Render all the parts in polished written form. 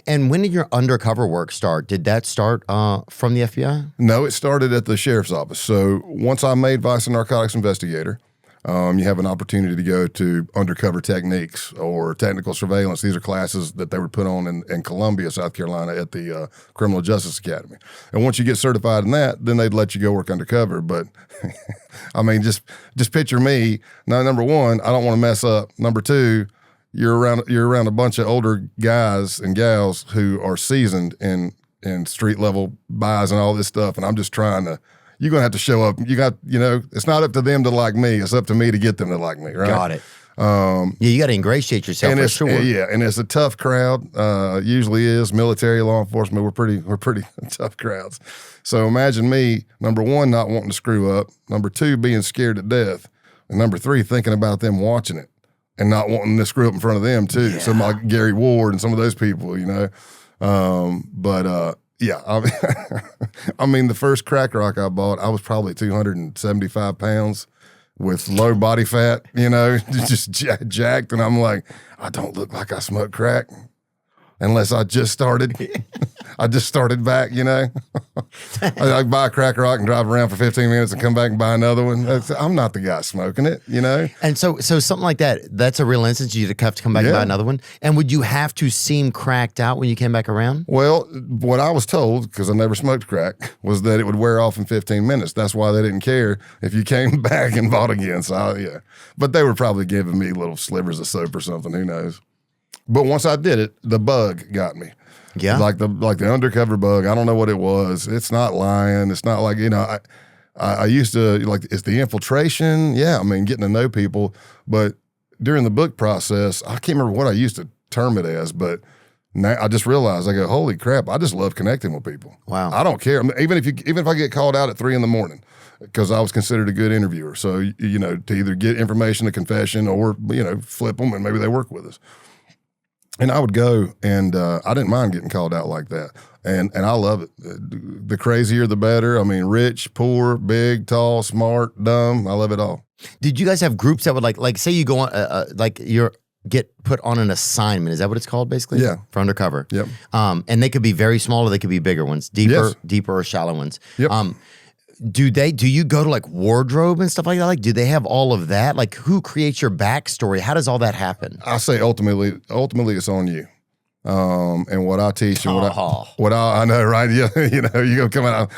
And when did your undercover work start? Did that start from the FBI? No, it started at the sheriff's office. So once I made Vice and Narcotics Investigator, you have an opportunity to go to undercover techniques or technical surveillance. These are classes that they would put on in Columbia, South Carolina at the Criminal Justice Academy. And once you get certified in that, then they'd let you go work undercover. But I mean, just picture me. Now, number one, I don't want to mess up. Number two, you're around a bunch of older guys and gals who are seasoned in street level buys and all this stuff. And I'm just trying to, you're going to have to show up. It's not up to them to like me. It's up to me to get them to like me, right? Got it. You got to ingratiate yourself for sure. Yeah, and it's a tough crowd. Usually is military, law enforcement. We're pretty tough crowds. So imagine me, number one, not wanting to screw up. Number two, being scared to death. And number three, thinking about them watching it and not wanting to screw up in front of them too. Yeah. Some like Gary Ward and some of those people, Yeah, I mean, the first crack rock I bought, I was probably 275 pounds with low body fat, just jacked. And I'm like, I don't look like I smoke crack unless I just started. I just started back, I buy a crack rock and drive around for 15 minutes and come back and buy another one. I'm not the guy smoking it, And so something like that's a real instance. You'd have to come back and buy another one. And would you have to seem cracked out when you came back around? Well, what I was told, because I never smoked crack, was that it would wear off in 15 minutes. That's why they didn't care if you came back and bought again. So, yeah. But they were probably giving me little slivers of soap or something. Who knows? But once I did it, the bug got me. Yeah. Like the undercover bug. I don't know what it was. It's not lying. It's not like, I used to, it's the infiltration. Yeah, I mean, getting to know people. But during the book process, I can't remember what I used to term it as, but now I just realized, I go, holy crap, I just love connecting with people. Wow. I don't care. I mean, even if I get called out at 3 a.m, because I was considered a good interviewer. So, to either get information, a confession, or, flip them and maybe they work with us. And I would go, and I didn't mind getting called out like that. And I love it. The crazier, the better. I mean, rich, poor, big, tall, smart, dumb. I love it all. Did you guys have groups that would like say you go on, get put on an assignment? Is that what it's called, basically? Yeah. For undercover. Yep. And they could be very small or they could be bigger ones, deeper or shallow ones. Yep. Do you go to like wardrobe and stuff like that? Like, do they have all of that? Like, who creates your backstory? How does all that happen? I say ultimately it's on you. And what I teach and what I know, right? Yeah, you go come out.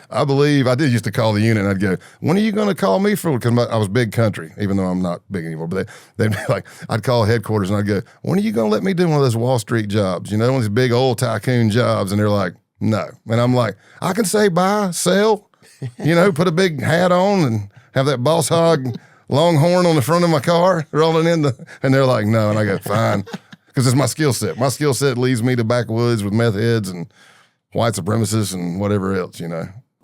I believe I did used to call the unit and I'd go, when are you going to call me for? Because I was big country, even though I'm not big anymore. But they'd be like, I'd call headquarters and I'd go, when are you going to let me do one of those Wall Street jobs? One of these big old tycoon jobs. And they're like, no. And I'm like, I can say buy, sell. Put a big hat on and have that boss hog longhorn on the front of my car rolling and they're like, no. And I go, fine. Because it's my skill set. My skill set leads me to backwoods with meth heads and white supremacists and whatever else,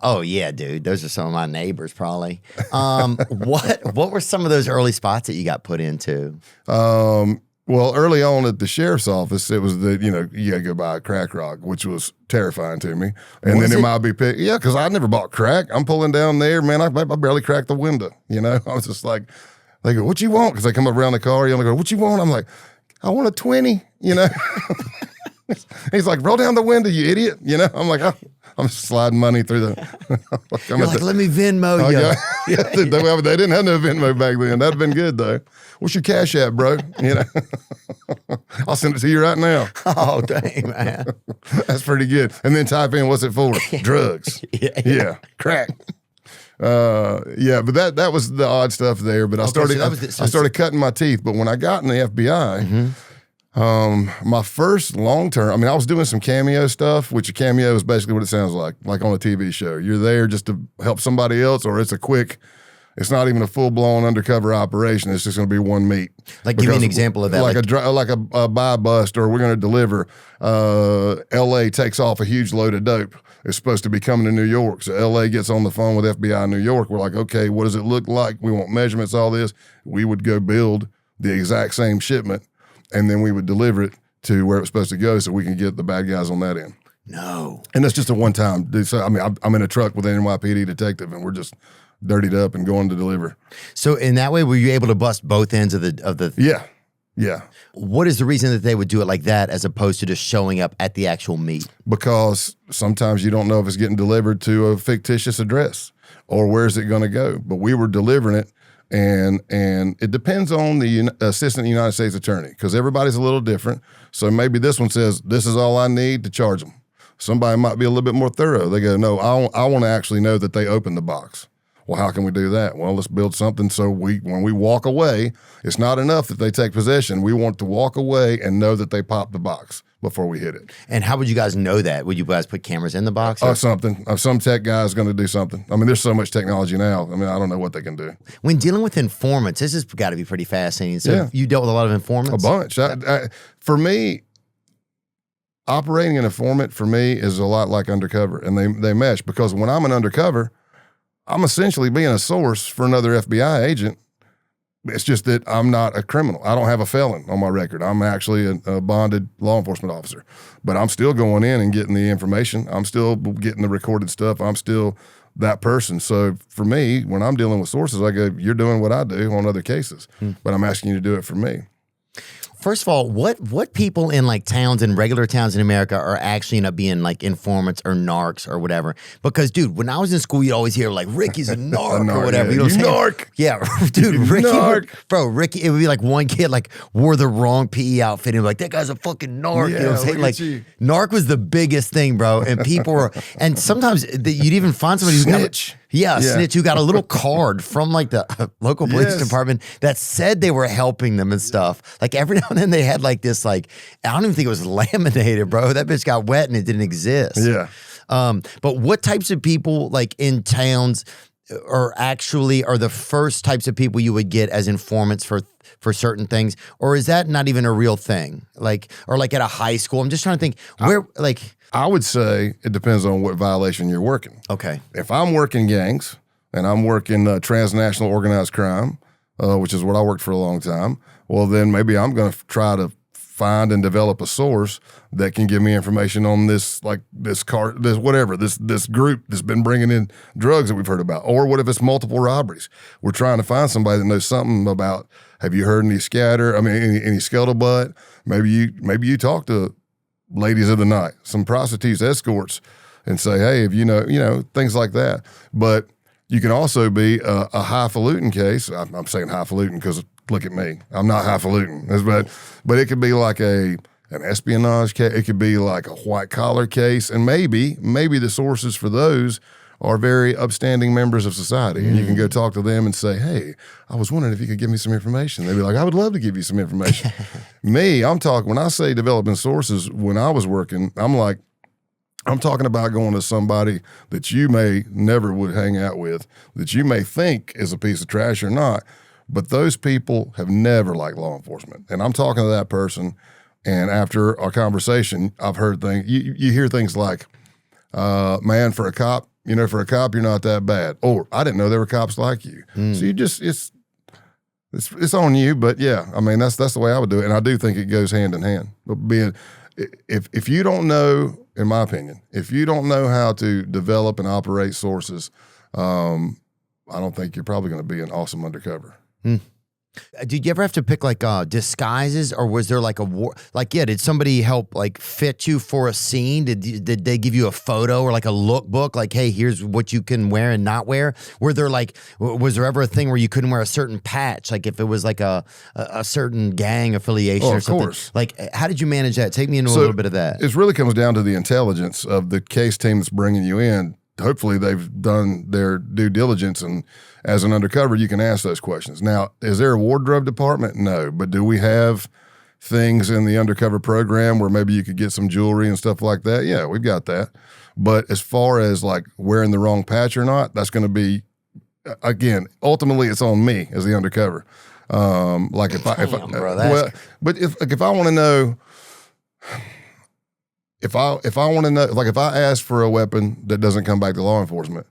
Oh yeah, dude. Those are some of my neighbors probably. What were some of those early spots that you got put into? Well, early on at the sheriff's office, it was you got to go buy a crack rock, which was terrifying to me. And then it might be picked. Yeah, because I never bought crack. I'm pulling down there, man. I barely cracked the window. I was just like, they go, what you want? Because they come up around the car. Go, what you want? I'm like, I want a 20, He's like, roll down the window, you idiot. I'm like, I'm sliding money through the. You're like, let me Venmo you. Yeah. They didn't have no Venmo back then. That'd been good though. What's your cash app, bro? I'll send it to you right now. Oh, dang, man. That's pretty good. And then type in, what's it for? Drugs. Yeah. Crack. But that was the odd stuff there. But I started cutting my teeth. But when I got in the FBI, my first long term, I was doing some Cameo stuff, which a cameo is basically what it sounds like on a TV show. You're there just to help somebody else, or it's not even a full-blown undercover operation. It's just going to be one meet. Like, give me an example of that. Like a buy bust, or we're going to deliver. L.A. takes off a huge load of dope. It's supposed to be coming to New York. So L.A. gets on the phone with F.B.I. in New York. We're like, okay, what does it look like? We want measurements, all this. We would go build the exact same shipment, and then we would deliver it to where it was supposed to go so we can get the bad guys on that end. No. And that's just a one-time. So, I'm in a truck with an NYPD detective, and we're just dirtied up and going to deliver. So in that way, were you able to bust both ends of the? Yeah. Yeah. What is the reason that they would do it like that as opposed to just showing up at the actual meet? Because sometimes you don't know if it's getting delivered to a fictitious address or where's it going to go. But we were delivering it, and it depends on the assistant United States attorney because everybody's a little different. So maybe this one says, this is all I need to charge them. Somebody might be a little bit more thorough. They go, no, I want to actually know that they opened the box. Well, how can we do that? Well, let's build something so when we walk away, it's not enough that they take possession. We want to walk away and know that they popped the box before we hit it. And how would you guys know that? Would you guys put cameras in the box? Or something. Some tech guy is going to do something. I mean, there's so much technology now. I mean, I don't know what they can do. When dealing with informants, this has got to be pretty fascinating. So you dealt with a lot of informants? A bunch. For me, operating an informant for me is a lot like Undercover, and they mesh because when I'm an Undercover, I'm essentially being a source for another FBI agent. It's just that I'm not a criminal. I don't have a felon on my record. I'm actually a bonded law enforcement officer. But I'm still going in and getting the information. I'm still getting the recorded stuff. I'm still that person. So for me, when I'm dealing with sources, I go, you're doing what I do on other cases, but I'm asking you to do it for me. First of all, what people in like towns and regular towns in America are actually end up being like informants or narcs or whatever? Because dude, when I was in school, you'd always hear like Ricky's a narc, or whatever. Yeah. You know narc. Yeah, dude, Ricky, it would be like one kid like wore the wrong PE outfit and be like, that guy's a fucking narc. Yeah, you know what I'm saying? Like narc was the biggest thing, bro. And people were, and sometimes you'd even find somebody who snitch. Snitch who got a little card from like the local police department that said they were helping them and stuff. Like every now and then they had like this, like, I don't even think it was laminated, bro. That bitch got wet and it didn't exist. Yeah. But what types of people like in towns are the first types of people you would get as informants for certain things? Or is that not even a real thing? Like, or like at a high school? I'm just trying to think where I would say it depends on what violation you're working. Okay. If I'm working gangs and I'm working transnational organized crime, which is what I worked for a long time, well, then maybe I'm going to try to find and develop a source that can give me information on this group that's been bringing in drugs that we've heard about. Or what if it's multiple robberies? We're trying to find somebody that knows something about, have you heard any any scuttlebutt? Maybe you talk to ladies of the night, some prostitutes, escorts, and say, hey, if you know, things like that. But you can also be a highfalutin case. I'm saying highfalutin because look at me. I'm not highfalutin. But it could be like an espionage case. It could be like a white collar case. And maybe the sources for those are very upstanding members of society. And you can go talk to them and say, hey, I was wondering if you could give me some information. They'd be like, I would love to give you some information. When I say developing sources, when I was working, I'm talking about going to somebody that you may never would hang out with, that you may think is a piece of trash or not, but those people have never liked law enforcement. And I'm talking to that person, and after our conversation, I've heard things, you hear things like, man, for a cop, you're not that bad. Or, I didn't know there were cops like you. So you just, it's on you, but yeah, I mean, that's the way I would do it. And I do think it goes hand in hand. But if you don't know, in my opinion, if you don't know how to develop and operate sources, I don't think you're probably going to be an awesome undercover. Did you ever have to pick like disguises, or was there like a war? Like, did somebody help like fit you for a scene? Did they give you a photo or like a lookbook? Like, hey, here's what you can wear and not wear. Was there ever a thing where you couldn't wear a certain patch? Like if it was like a certain gang affiliation or something? Of course. Like, how did you manage that? Take me into a little bit of that. It really comes down to the intelligence of the case team that's bringing you in. Hopefully they've done their due diligence, and as an undercover, you can ask those questions. Now, is there a wardrobe department? No, but do we have things in the undercover program where maybe you could get some jewelry and stuff like that? Yeah, we've got that. But as far as like wearing the wrong patch or not, that's going to be, again, ultimately it's on me as the undercover. If I want to know. If I want to know, like if I ask for a weapon that doesn't come back to law enforcement,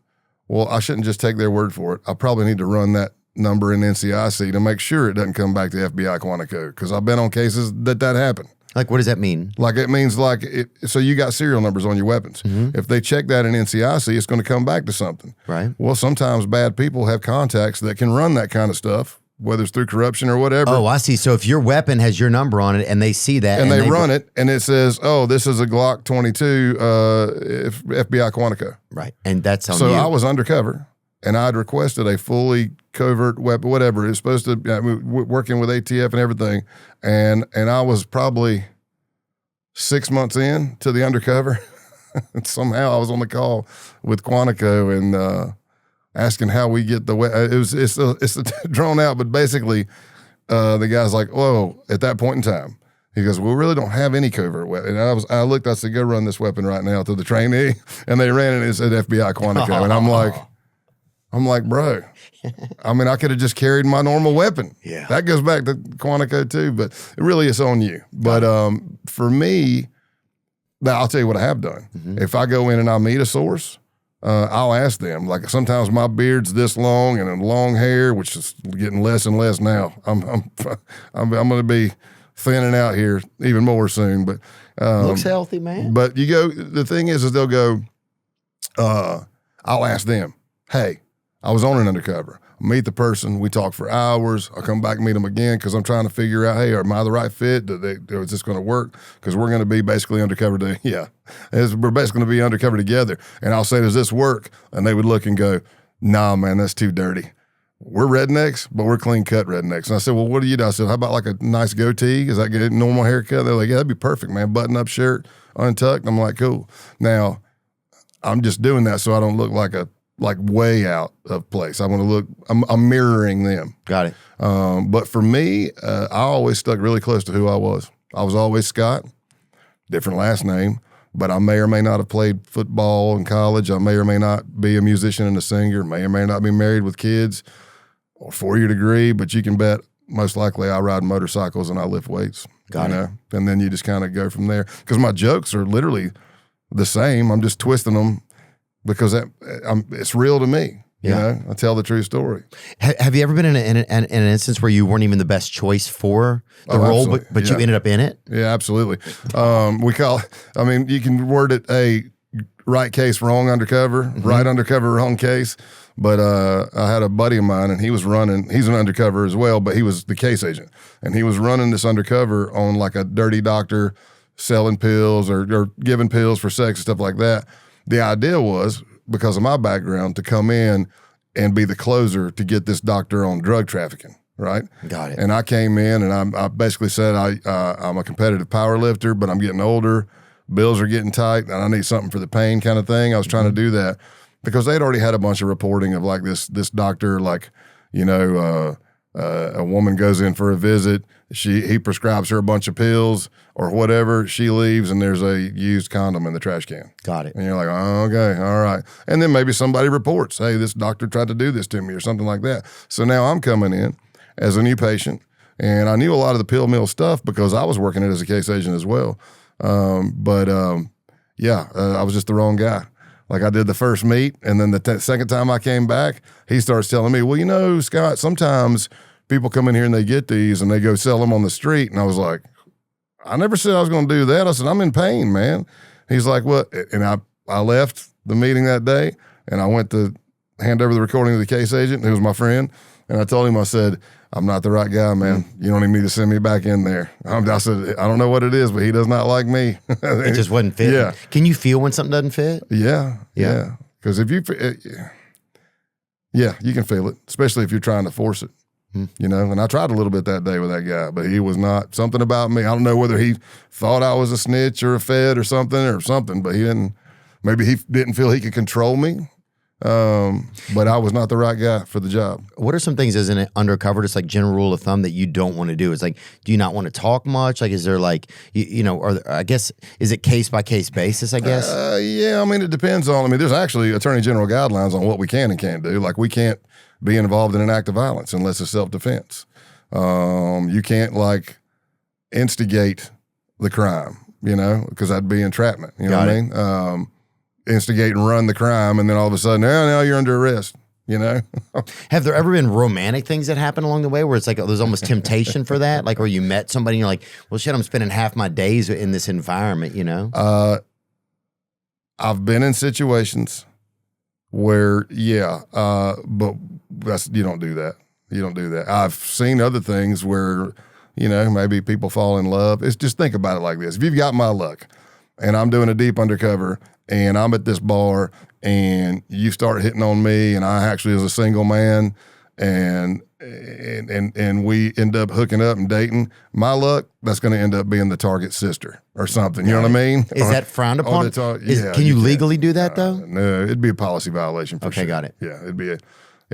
well, I shouldn't just take their word for it. I probably need to run that number in NCIC to make sure it doesn't come back to FBI Quantico, because I've been on cases that happened. Like, what does that mean? Like, it means so you got serial numbers on your weapons. If they check that in NCIC, it's going to come back to something. Right. Well, sometimes bad people have contacts that can run that kind of stuff whether it's through corruption or whatever. Oh, I see. So if your weapon has your number on it and they see that and they run it and it says, oh, this is a Glock 22 FBI Quantico. Right. And that's on so you. I was undercover and I'd requested a fully covert weapon, whatever. It was supposed to working with ATF and everything. And I was probably 6 months in to the undercover. And somehow I was on the call with Quantico and asking how we get the weapon. It's drawn out, but basically the guy's like, whoa, at that point in time, he goes, we really don't have any covert weapon. And I looked, I said, go run this weapon right now to the trainee. And they ran it and it said FBI Quantico. And I'm like, bro, I mean, I could have just carried my normal weapon. Yeah. That goes back to Quantico too, but it really is on you. But for me, now I'll tell you what I have done. Mm-hmm. If I go in and I meet a source, I'll ask them. Like sometimes my beard's this long and long hair, which is getting less and less now. I'm going to be thinning out here even more soon. But looks healthy, man. But you go. The thing is they'll go. I'll ask them. Hey, I was on an undercover. Meet the person. We talk for hours. I'll come back and meet them again because I'm trying to figure out, hey, am I the right fit? Is this going to work? Because we're going to be basically undercover. We're basically going to be undercover together. And I'll say, does this work? And they would look and go, nah, man, that's too dirty. We're rednecks, but we're clean cut rednecks. And I said, well, what do you do? I said, how about like a nice goatee? Is that good? Normal haircut? They're like, yeah, that'd be perfect, man. Button up shirt, untucked. I'm like, cool. Now, I'm just doing that so I don't look like way out of place. I want to look, I'm mirroring them. Got it. But for me, I always stuck really close to who I was. I was always Scott, different last name, but I may or may not have played football in college. I may or may not be a musician and a singer, may or may not be married with kids or 4-year degree, but you can bet most likely I ride motorcycles and I lift weights. Got it. And then you just kind of go from there. Because my jokes are literally the same. I'm just twisting them because it's real to me. You know, I tell the true story. Have you ever been in an instance where you weren't even the best choice for the role, but you ended up in it? Yeah, absolutely. You can word it a right case, wrong undercover, right undercover, wrong case. But I had a buddy of mine, and he's an undercover as well, but he was the case agent. And he was running this undercover on like a dirty doctor selling pills or giving pills for sex and stuff like that. The idea was, because of my background, to come in and be the closer to get this doctor on drug trafficking, right? Got it. And I came in and I basically said, I'm a competitive power lifter, but I'm getting older. Bills are getting tight, and I need something for the pain kind of thing. I was trying to do that because they'd already had a bunch of reporting of like this doctor, like, a woman goes in for a visit. He prescribes her a bunch of pills or whatever. She leaves and there's a used condom in the trash can. Got it. And you're like, oh, okay, all right. And then maybe somebody reports, hey, this doctor tried to do this to me or something like that. So now I'm coming in as a new patient, and I knew a lot of the pill mill stuff because I was working it as a case agent as well. I was just the wrong guy. Like I did the first meet, and then the second time I came back, he starts telling me, well, Scott, sometimes people come in here and they get these and they go sell them on the street. And I was like, I never said I was going to do that. I said, I'm in pain, man. He's like, what? And I left the meeting that day and I went to hand over the recording to the case agent, who was my friend. And I told him, I said, I'm not the right guy, man. You don't even need to send me back in there. I said, I don't know what it is, but he does not like me. It just wasn't fitting. Yeah. Can you feel when something doesn't fit? Yeah. Because if you can feel it, especially if you're trying to force it. And I tried a little bit that day with that guy, but he was not, something about me. I don't know whether he thought I was a snitch or a fed or something, but maybe he didn't feel he could control me. But I was not the right guy for the job. What are some things as an undercover, just like general rule of thumb, that you don't want to do? It's like, do you not want to talk much? Like, is there like, or I guess, is it case by case basis, I guess? It depends on, there's actually Attorney General guidelines on what we can and can't do. Like we can't be involved in an act of violence unless it's self-defense. You can't like instigate the crime, because that'd be entrapment. You know what I mean? Instigate and run the crime, and then all of a sudden, now you're under arrest. Have there ever been romantic things that happen along the way where it's like there's almost temptation for that? Like, or you met somebody and you're like, well, shit, I'm spending half my days in this environment, I've been in situations where, but you don't do that. You don't do that. I've seen other things where, maybe people fall in love. It's just think about it like this. If you've got my luck and I'm doing a deep undercover and I'm at this bar and you start hitting on me and I actually was a single man and we end up hooking up and dating, my luck, that's going to end up being the target sister or something. You know what I mean? Is that frowned upon? Yeah, can you legally do that though? No, it'd be a policy violation for sure. Okay, got it. Yeah, it'd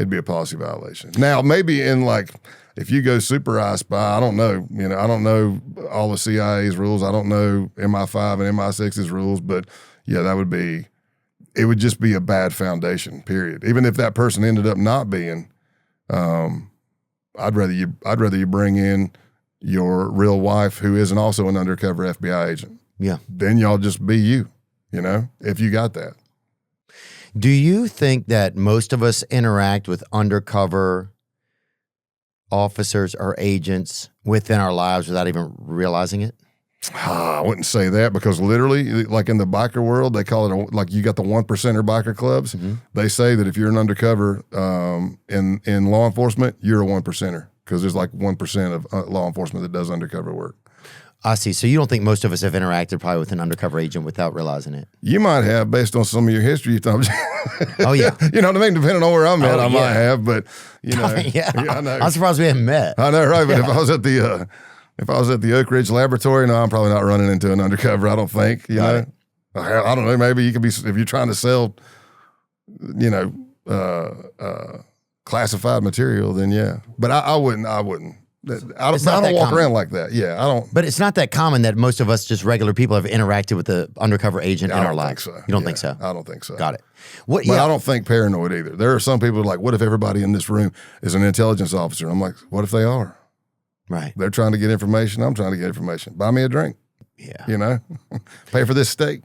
be a policy violation. Now, maybe if you go super I spy, I don't know. I don't know all the CIA's rules. I don't know MI5 and MI6's rules, but yeah, it would just be a bad foundation, period. Even if that person ended up not being, I'd rather you bring in your real wife who isn't also an undercover FBI agent. Yeah. Then y'all just be you, if you got that. Do you think that most of us interact with undercover officers or agents within our lives without even realizing it? I wouldn't say that because literally, like in the biker world, they call it like you got the 1%er biker clubs. Mm-hmm. They say that if you're an undercover in law enforcement, you're a 1%er because there's like 1% of law enforcement that does undercover work. I see. So you don't think most of us have interacted probably with an undercover agent without realizing it? You might have based on some of your history. Oh, yeah. You know what I mean? Depending on where I'm at, I might have, but yeah. I know. I'm surprised we haven't met. I know, right? But if I was at the Oak Ridge Laboratory, no, I'm probably not running into an undercover. I don't think. You know, I don't know. Maybe you could be if you're trying to sell, classified material. Then yeah, but I wouldn't. I don't walk around like that. Yeah, I don't. But it's not that common that most of us, just regular people, have interacted with the undercover agent in our lives. So. You don't think so? I don't think so. Got it. But I don't think paranoid either. There are some people who are like, what if everybody in this room is an intelligence officer? I'm like, what if they are? Right. They're trying to get information. I'm trying to get information. Buy me a drink. Yeah. Pay for this steak.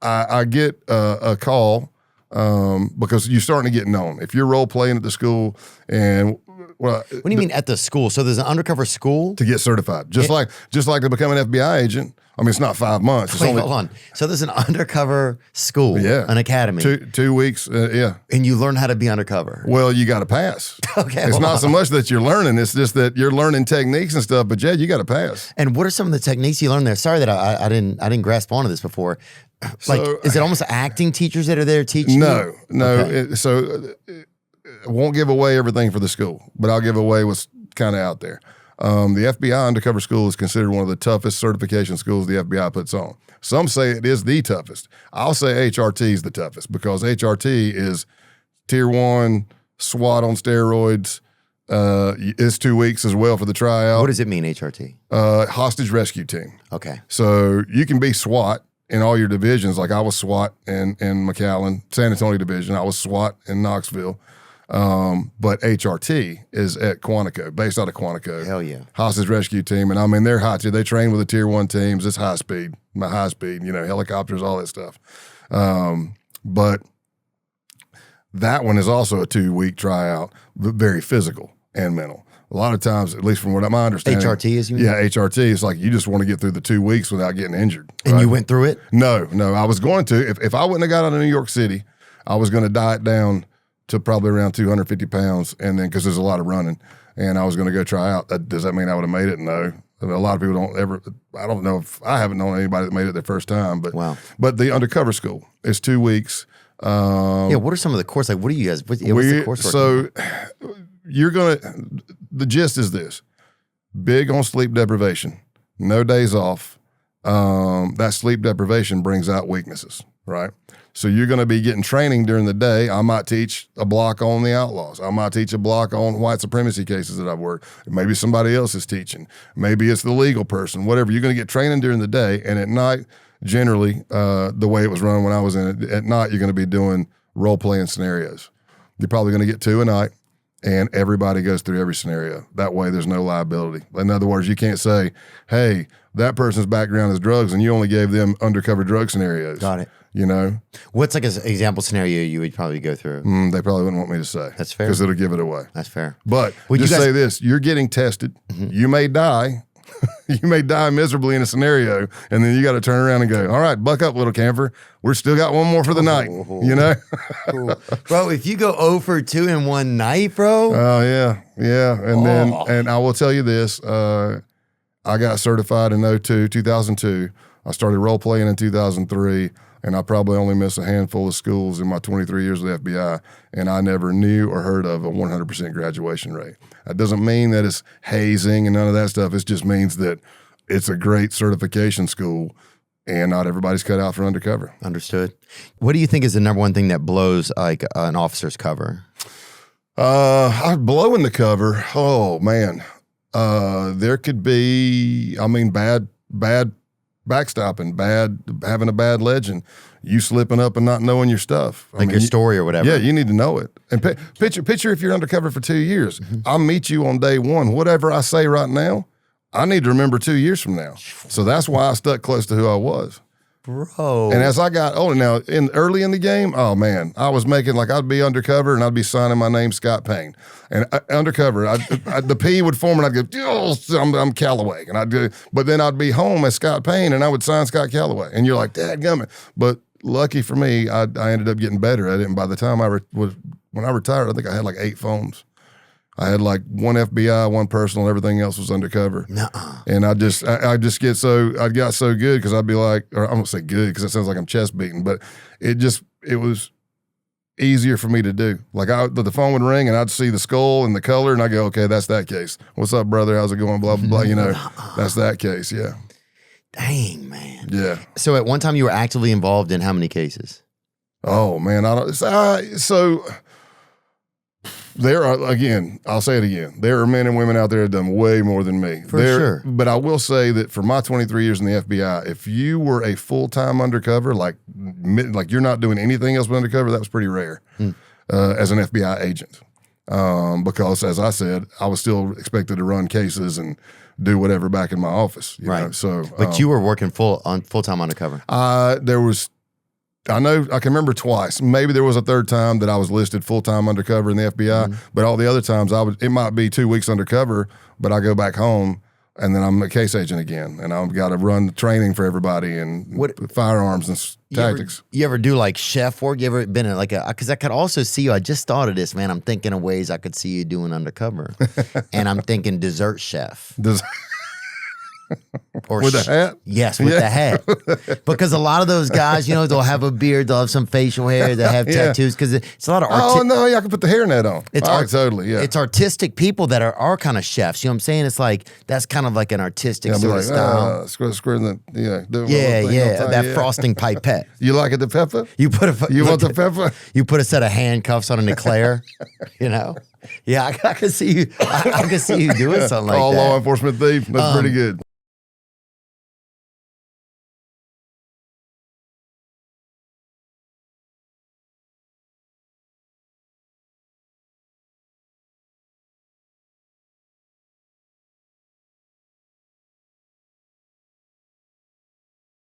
I get a call because you're starting to get known. If you're role playing at the school and what do you mean at the school? So there's an undercover school to get certified, just like to become an FBI agent. I mean, it's not 5 months. It's hold on. So there's an undercover school, an academy. 2 weeks, yeah. And you learn how to be undercover. Well, you got to pass. Okay. It's not so much that you're learning; it's just that you're learning techniques and stuff. But Jed, you got to pass. And what are some of the techniques you learn there? Sorry that I didn't grasp onto this before. Is it almost acting teachers that are there teaching? No. Okay. I won't give away everything for the school, but I'll give away what's kind of out there. The FBI undercover school is considered one of the toughest certification schools the FBI puts on. Some say it is the toughest. I'll say HRT is the toughest because HRT is tier 1 SWAT on steroids. It's 2 weeks as well for the tryout. What does it mean, HRT? Hostage rescue team. Okay. So you can be SWAT in all your divisions. Like I was SWAT in McAllen, San Antonio division. I was SWAT in Knoxville. But HRT is at Quantico, based out of Quantico. Hell yeah. Hostage rescue team. And I mean, they're hot too. They train with the tier 1 teams. It's high speed, helicopters, all that stuff. But that one is also a 2-week tryout, but very physical and mental. A lot of times, at least from what my understanding. HRT is you mean? Yeah, HRT is like you just want to get through the 2 weeks without getting injured. And you went through it? No. I was going to. If I wouldn't have got out of New York City, I was going to diet down to probably around 250 pounds, and then because there's a lot of running, and I was going to go try out. Does that mean I would have made it? No. A lot of people don't ever. I don't know if I haven't known anybody that made it their first time. But wow. But the undercover school is 2 weeks. What are some of the course? Like, what do you guys? What's the course? So you're gonna. The gist is this: big on sleep deprivation, no days off. That sleep deprivation brings out weaknesses, right? So you're going to be getting training during the day. I might teach a block on the outlaws. I might teach a block on white supremacy cases that I've worked. Maybe somebody else is teaching. Maybe it's the legal person, whatever. You're going to get training during the day. And at night, generally, the way it was run when I was in it, at night, you're going to be doing role-playing scenarios. You're probably going to get 2 a night, and everybody goes through every scenario. That way, there's no liability. In other words, you can't say, hey, that person's background is drugs, and you only gave them undercover drug scenarios. Got it. What's like an example scenario you would probably go through? They probably wouldn't want me to say. That's fair. Because it'll give it away. That's fair. But say this, you're getting tested. Mm-hmm. You may die. You may die miserably in a scenario, and then you got to turn around and go, all right, buck up, little camper. We're still got one more for the night, you know? Cool. Bro, if you go 0 for 2 in one night, bro. Oh, yeah. And I will tell you this. I got certified in 2002. I started role-playing in 2003, and I probably only missed a handful of schools in my 23 years with the FBI, and I never knew or heard of a 100% graduation rate. That doesn't mean that it's hazing and none of that stuff. It just means that it's a great certification school, and not everybody's cut out for undercover. Understood. What do you think is the number one thing that blows like an officer's cover? Blowing the cover. Oh man, there could be. I mean, bad backstopping, having a bad legend, you slipping up and not knowing your stuff. Like your story or whatever. Yeah, you need to know it. And picture if you're undercover for 2 years. I'll meet you on day one. Whatever I say right now, I need to remember 2 years from now. So that's why I stuck close to who I was. Bro. And as I got older now, early in the game, oh man, I was making like I'd be undercover and I'd be signing my name Scott Payne. And undercover, the P would form and I'd go, oh, I'm Calloway. And I'd go, but then I'd be home as Scott Payne and I would sign Scott Calloway. And you're like, dadgummit. But lucky for me, I ended up getting better at it. And by the time when I retired, I think I had like 8 phones. I had like 1 FBI, 1 personal, everything else was undercover. Nuh-uh. And I got so good because I'd be like, or I won't say good because it sounds like I'm chest beating, but it was easier for me to do. Like the phone would ring and I'd see the skull and the color and I go, okay, that's that case. What's up, brother? How's it going? Blah, blah, blah. You know, that's that case. Yeah. Dang, man. Yeah. So at one time you were actively involved in how many cases? Oh man. There are, again, I'll say it again. There are men and women out there that have done way more than me. For sure. But I will say that for my 23 years in the FBI, if you were a full-time undercover, like you're not doing anything else but undercover, that was pretty rare as an FBI agent. Because, as I said, I was still expected to run cases and do whatever back in my office. You know? So, but you were working full-time undercover. I know I can remember twice. Maybe there was a third time that I was listed full-time undercover in the FBI, but all the other times it might be 2 weeks undercover, but I go back home and then I'm a case agent again and I've got to run the training for everybody and firearms and tactics. You ever do like chef work? You ever been in like because I could also see you. I just thought of this, man. I'm thinking of ways I could see you doing undercover. And I'm thinking dessert chef. Or with a hat? Yes, with the hat. Because a lot of those guys, they'll have a beard, they'll have some facial hair, they'll have tattoos, because it's a lot of I can put the hairnet on. Totally, yeah. It's artistic people that are kind of chefs. You know what I'm saying? It's like, that's kind of like an artistic sort of style. That frosting pipette. You like it, the pepper? You want the pepper? You put a set of handcuffs on an eclair, Yeah, I can see you. I can see you doing something like that. Law enforcement thief. That's pretty good.